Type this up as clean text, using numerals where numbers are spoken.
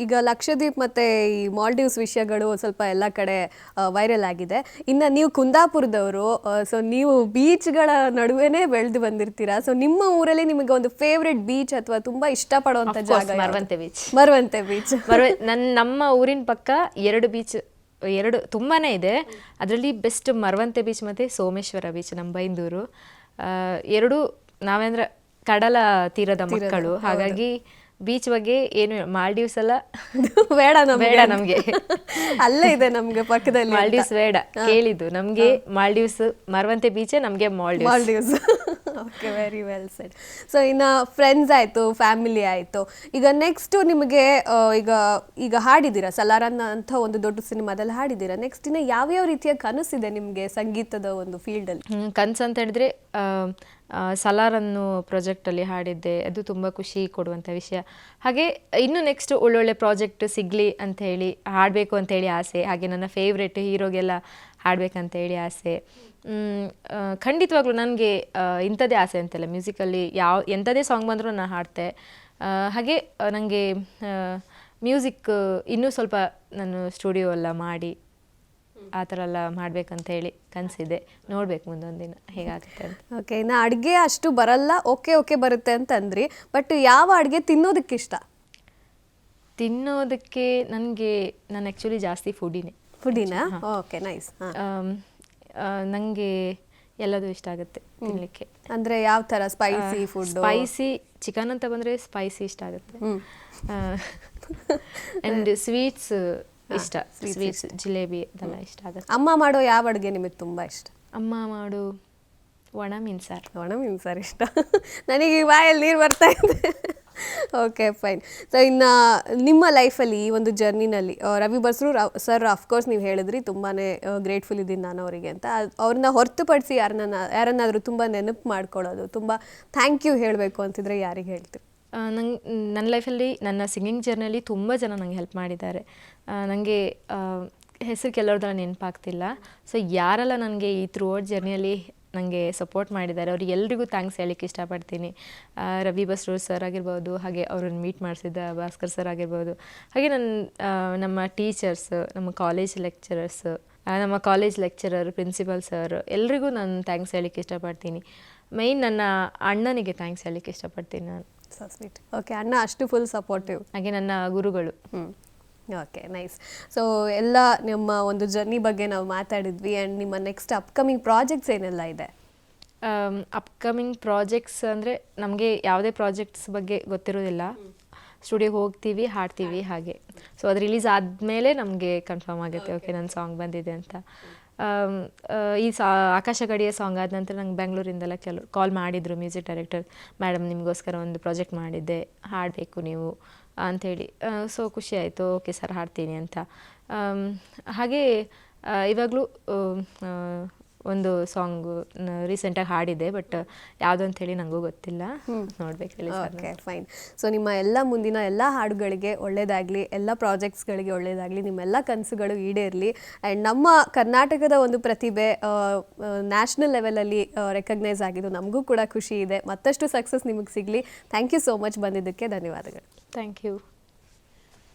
ಈಗ ಲಕ್ಷದ್ವೀಪ್ ಮತ್ತು ಈ ಮಾಲ್ಡೀವ್ಸ್ ವಿಷಯಗಳು ಸ್ವಲ್ಪ ಎಲ್ಲ ಕಡೆ ವೈರಲ್ ಆಗಿದೆ. ಇನ್ನು ನೀವು ಕುಂದಾಪುರದವರು, ಸೊ ನೀವು ಬೀಚ್ಗಳ ನಡುವೆನೇ ಬೆಳೆದು ಬಂದಿರ್ತೀರಾ. ಸೊ ನಿಮ್ಮ ಊರಲ್ಲಿ ನಿಮಗೆ ಒಂದು ಫೇವ್ರೆಟ್ ಬೀಚ್ ಅಥವಾ ತುಂಬ ಇಷ್ಟಪಡುವಂಥ ಜಾಗ? ಮರವಂತೆ ಬೀಚ್. ಮರವಂತೆ ಬೀಚ್. ನಮ್ಮ ಊರಿನ ಪಕ್ಕ 2 ಬೀಚ್ ತುಂಬಾ ಇದೆ. ಅದರಲ್ಲಿ ಬೆಸ್ಟ್ ಮರವಂತೆ ಬೀಚ್ ಮತ್ತು ಸೋಮೇಶ್ವರ ಬೀಚ್, ನಮ್ಮ ಬೈಂದೂರು. ಎರಡು ನಾವೇಂದ್ರೆ ಕಡಲ ತೀರದ ಮಕ್ಕಳು, ಹಾಗಾಗಿ ಬೀಚ್ ಬಗ್ಗೆ ಏನು ಮಾಲ್ಡೀವ್ಸ್ ಎಲ್ಲ ಬೇಡ ನಮಗೆ. ಅಲ್ಲೇ ಇದೆ ನಮಗೆ ಪಕ್ಕದಲ್ಲಿ. ಮಾಲ್ಡೀವ್ಸ್ ಬೇಡ ಕೇಳಿದ್ದು ನಮಗೆ. ಮಾಲ್ಡೀವ್ಸ್ ಮರವಂತೆ ಬೀಚೇ ನಮಗೆ Maldives. Okay, very well shed. So ಇನ್ನು ಫ್ರೆಂಡ್ಸ್ ಆಯಿತು, ಫ್ಯಾಮಿಲಿ ಆಯಿತು. ಈಗ ನೆಕ್ಸ್ಟು ನಿಮಗೆ ಈಗ ಹಾಡಿದ್ದೀರಾ ಸಲಾರನ್ನ ಅಂತ ಒಂದು ದೊಡ್ಡ ಸಿನಿಮಾದಲ್ಲಿ ಹಾಡಿದ್ದೀರಾ. ನೆಕ್ಸ್ಟ್ ಇನ್ನು ಯಾವ್ಯಾವ ರೀತಿಯ ಕನಸಿದೆ ನಿಮಗೆ ಸಂಗೀತದ ಒಂದು ಫೀಲ್ಡಲ್ಲಿ? ಕನಸು ಅಂತ ಹೇಳಿದ್ರೆ ಸಲಾರನ್ನು ಪ್ರಾಜೆಕ್ಟಲ್ಲಿ ಹಾಡಿದ್ದೆ, ಅದು ತುಂಬ ಖುಷಿ ಕೊಡುವಂಥ ವಿಷಯ. ಹಾಗೆ ಇನ್ನು ನೆಕ್ಸ್ಟ್ ಒಳ್ಳೊಳ್ಳೆ ಪ್ರಾಜೆಕ್ಟ್ ಸಿಗಲಿ ಅಂತ ಹೇಳಿ, ಹಾಡಬೇಕು ಅಂತೇಳಿ ಆಸೆ. ಹಾಗೆ ನನ್ನ ಫೇವ್ರೆಟ್ ಹೀರೋಗೆಲ್ಲ ಹಾಡಬೇಕಂತೇಳಿ ಆಸೆ. ಖಂಡಿತವಾಗ್ಲೂ ನನಗೆ ಇಂಥದ್ದೇ ಆಸೆ ಅಂತೆಲ್ಲ, ಮ್ಯೂಸಿಕಲ್ಲಿ ಎಂಥದೇ ಸಾಂಗ್ ಬಂದರೂ ನಾನು ಹಾಡ್ತೆ. ಹಾಗೆ ನನಗೆ ಮ್ಯೂಸಿಕ್ ಇನ್ನೂ ಸ್ವಲ್ಪ ನಾನು ಸ್ಟುಡಿಯೋ ಎಲ್ಲ ಮಾಡಿ ಆ ಥರ ಎಲ್ಲ ಮಾಡಬೇಕಂತ ಹೇಳಿ ಕನಸಿದೆ. ನೋಡ್ಬೇಕು ಮುಂದೊಂದು ದಿನ ಹೇಗಾಗುತ್ತೆ ಅಂತ. ಓಕೆ, ಇನ್ನು ಅಡುಗೆ ಅಷ್ಟು ಬರಲ್ಲ, ಓಕೆ ಬರುತ್ತೆ ಅಂತಂದ್ರಿ. ಬಟ್ ಯಾವ ಅಡುಗೆ ತಿನ್ನೋದಕ್ಕೆ ಇಷ್ಟ? ತಿನ್ನೋದಕ್ಕೆ ನಾನು ಆ್ಯಕ್ಚುಲಿ ಜಾಸ್ತಿ ಫುಡಿನಾ? Okay, nice. ನನಗೆ ಎಲ್ಲದೂ ಇಷ್ಟ ಆಗುತ್ತೆ ತಿನ್ನಲಿಕ್ಕೆ. ಅಂದರೆ ಯಾವ ಥರ ಸ್ಪೈಸಿ ಫುಡ್? ಸ್ಪೈಸಿ ಚಿಕನ್ ಅಂತ ಬಂದರೆ ಸ್ಪೈಸಿ ಇಷ್ಟ ಆಗುತ್ತೆ. ಆ್ಯಂಡ್ ಸ್ವೀಟ್ಸ್ ಇಷ್ಟ. ಸ್ವೀಟ್ಸ್ ಜಿಲೇಬಿ ಅದೆಲ್ಲ ಇಷ್ಟ ಆಗುತ್ತೆ. ಅಮ್ಮ ಮಾಡೋ ಯಾವ ಅಡುಗೆ ನಿಮಗೆ ತುಂಬ ಇಷ್ಟ? ಅಮ್ಮ ಮಾಡು ಒಣ ಮೀನು ಸಾರು ಇಷ್ಟ. ನನಗೆ ಈ ಬಾಯಲ್ಲಿ ನೀರು ಬರ್ತಾ ಇದೆ. Okay, fine. ಸೊ ಇನ್ನು ನಿಮ್ಮ ಲೈಫಲ್ಲಿ ಈ ಒಂದು ಜರ್ನಿನಲ್ಲಿ ರವಿ ಬಸ್ರು ಸರ್ ಅಫ್ಕೋರ್ಸ್ ನೀವು ಹೇಳಿದ್ರಿ ತುಂಬಾ ಗ್ರೇಟ್ಫುಲ್ ಇದ್ದೀನಿ ನಾನು ಅವರಿಗೆ ಅಂತ. ಅವ್ರನ್ನ ಹೊರತುಪಡಿಸಿ ಯಾರನ್ನಾದರೂ ತುಂಬ ನೆನಪು ಮಾಡ್ಕೊಳ್ಳೋದು, ತುಂಬ ಥ್ಯಾಂಕ್ ಯು ಹೇಳಬೇಕು ಅಂತಿದ್ರೆ ಯಾರಿಗೆ ಹೇಳ್ತೀರಿ? ನನ್ನ ಲೈಫಲ್ಲಿ ನನ್ನ ಸಿಂಗಿಂಗ್ ಜರ್ನಿಯಲ್ಲಿ ತುಂಬ ಜನ ನನಗೆ ಹೆಲ್ಪ್ ಮಾಡಿದ್ದಾರೆ. ನನಗೆ ಹೆಸರು ಕೆಲವ್ರದ್ದೆಲ್ಲ ನೆನಪಾಗ್ತಿಲ್ಲ. ಸೊ ಯಾರೆಲ್ಲ ನನಗೆ ಈ ಥ್ರೂ ಔಟ್ ಜರ್ನಿಯಲ್ಲಿ ನನಗೆ ಸಪೋರ್ಟ್ ಮಾಡಿದ್ದಾರೆ ಅವರಿಗೆಲ್ಲರಿಗೂ ಥ್ಯಾಂಕ್ಸ್ ಹೇಳಲಿಕ್ಕೆ ಇಷ್ಟಪಡ್ತೀನಿ. ರವಿ ಬಸ್ರೂರ್ ಸರ್ ಆಗಿರ್ಬೋದು, ಹಾಗೆ ಅವ್ರನ್ನ ಮೀಟ್ ಮಾಡಿಸಿದ್ದ ಭಾಸ್ಕರ್ ಸರ್ ಆಗಿರ್ಬೋದು, ಹಾಗೆ ನಮ್ಮ ಟೀಚರ್ಸ್, ನಮ್ಮ ಕಾಲೇಜ್ ಲೆಕ್ಚರರ್, ಪ್ರಿನ್ಸಿಪಲ್ ಸರ್, ಎಲ್ರಿಗೂ ನಾನು ಥ್ಯಾಂಕ್ಸ್ ಹೇಳಲಿಕ್ಕೆ ಇಷ್ಟಪಡ್ತೀನಿ. ಮೈನ್ ನನ್ನ ಅಣ್ಣನಿಗೆ ಥ್ಯಾಂಕ್ಸ್ ಹೇಳಲಿಕ್ಕೆ ಇಷ್ಟಪಡ್ತೀನಿ ನಾನು. So sweet. ಓಕೆ, ಅಣ್ಣ ಅಷ್ಟು ಫುಲ್ ಸಪೋರ್ಟಿವ್. ಹಾಗೆ ನನ್ನ ಗುರುಗಳು. Okay, nice. ಸೊ ಎಲ್ಲ ನಿಮ್ಮ ಒಂದು ಜರ್ನಿ ಬಗ್ಗೆ ನಾವು ಮಾತಾಡಿದ್ವಿ. ಆ್ಯಂಡ್ ನಿಮ್ಮ ನೆಕ್ಸ್ಟ್ ಅಪ್ಕಮಿಂಗ್ ಪ್ರಾಜೆಕ್ಟ್ಸ್ ಏನೆಲ್ಲ ಇದೆ? ಅಪ್ಕಮಿಂಗ್ ಪ್ರಾಜೆಕ್ಟ್ಸ್ ಅಂದರೆ ನಮಗೆ ಯಾವುದೇ ಪ್ರಾಜೆಕ್ಟ್ಸ್ ಬಗ್ಗೆ ಗೊತ್ತಿರೋದಿಲ್ಲ. ಸ್ಟುಡಿಯೋಗೆ ಹೋಗ್ತೀವಿ, ಹಾಡ್ತೀವಿ, ಹಾಗೆ. ಸೊ ಅದು ರಿಲೀಸ್ ಆದಮೇಲೆ ನಮಗೆ ಕನ್ಫರ್ಮ್ ಆಗುತ್ತೆ, ಓಕೆ ನನ್ನ ಸಾಂಗ್ ಬಂದಿದೆ ಅಂತ. ಈ ಆಕಾಶ ಗಡಿಯ ಸಾಂಗ್ ಆದ ನಂತರ ನಂಗೆ ಬೆಂಗಳೂರಿಂದೆಲ್ಲ ಕೆಲವು ಕಾಲ್ ಮಾಡಿದರು ಮ್ಯೂಸಿಕ್ ಡೈರೆಕ್ಟರ್, ಮೇಡಮ್ ನಿಮಗೋಸ್ಕರ ಒಂದು ಪ್ರಾಜೆಕ್ಟ್ ಮಾಡಿದ್ದೆ, ಹಾಡಬೇಕು ನೀವು ಅಂಥೇಳಿ. ಸೊ ಖುಷಿ ಆಯಿತು, ಓಕೆ ಸರ್ ಹಾಡ್ತೀನಿ ಅಂತ. ಹಾಗೆ ಇವಾಗಲೂ ಒಂದು ಸಾಂಗು ರೀಸೆಂಟಾಗಿ ಹಾಡಿದೆ, ಬಟ್ ಯಾವುದು ಅಂಥೇಳಿ ನನಗೂ ಗೊತ್ತಿಲ್ಲ, ನೋಡ್ಬೇಕು ಹೇಳಿ. Okay, fine. ಸೊ ನಿಮ್ಮ ಎಲ್ಲ ಮುಂದಿನ ಎಲ್ಲ ಹಾಡುಗಳಿಗೆ ಒಳ್ಳೆಯದಾಗಲಿ, ಎಲ್ಲ ಪ್ರಾಜೆಕ್ಟ್ಸ್ಗಳಿಗೆ ಒಳ್ಳೆಯದಾಗಲಿ, ನಿಮ್ಮೆಲ್ಲ ಕನಸುಗಳು ಈಡೇರಲಿ. ಆ್ಯಂಡ್ ನಮ್ಮ ಕರ್ನಾಟಕದ ಒಂದು ಪ್ರತಿಭೆ ನ್ಯಾಷನಲ್ ಲೆವೆಲಲ್ಲಿ ರೆಕಗ್ನೈಸ್ ಆಗಿದ್ದು ನಮಗೂ ಕೂಡ ಖುಷಿ ಇದೆ. ಮತ್ತಷ್ಟು ಸಕ್ಸಸ್ ನಿಮಗೆ ಸಿಗಲಿ. ಥ್ಯಾಂಕ್ ಯು ಸೋ ಮಚ್ ಬಂದಿದ್ದಕ್ಕೆ ಧನ್ಯವಾದಗಳು. Thank you.